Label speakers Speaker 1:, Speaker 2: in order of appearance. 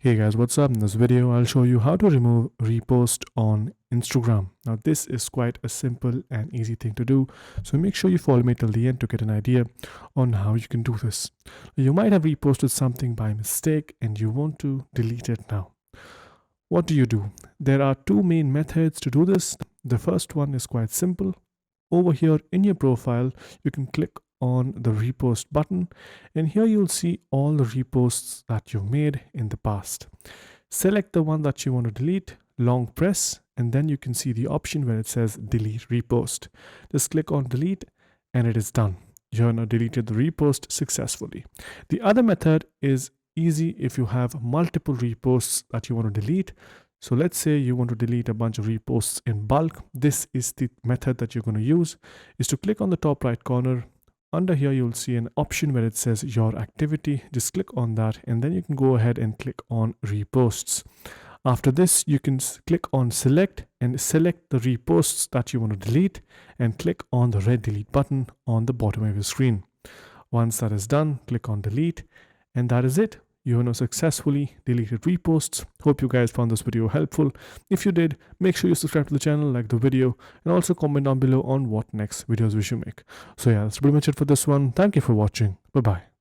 Speaker 1: Hey guys, what's up? In this video, I'll show you how to remove repost on Instagram. Now, this is quite a simple and easy thing to do, so make sure you follow me till the end to get an idea on how you can do this. You might have reposted something by mistake and you want to delete it now. What do? There are two main methods to do this. The first one is quite simple. Over here in your profile, you can click on the repost button, and here you'll see all the reposts that you've made in the past. Select the one that you want to delete, long press, and then you can see the option where it says delete repost. Just click on delete and it is done. You have now deleted the repost successfully. The other method is easy if you have multiple reposts that you want to delete. So let's say you want to delete a bunch of reposts in bulk. This is the method that you're going to use, is to click on the top right corner. Under here, you'll see an option where it says your activity. Just click on that and then you can go ahead and click on reposts. After this, you can click on select and select the reposts that you want to delete and click on the red delete button on the bottom of your screen. Once that is done, click on delete and that is it. You have now successfully deleted reposts. Hope you guys found this video helpful. If you did, make sure you subscribe to the channel, like the video, and also comment down below on what next videos we should make. So yeah, that's pretty much it for this one. Thank you for watching. Bye-bye.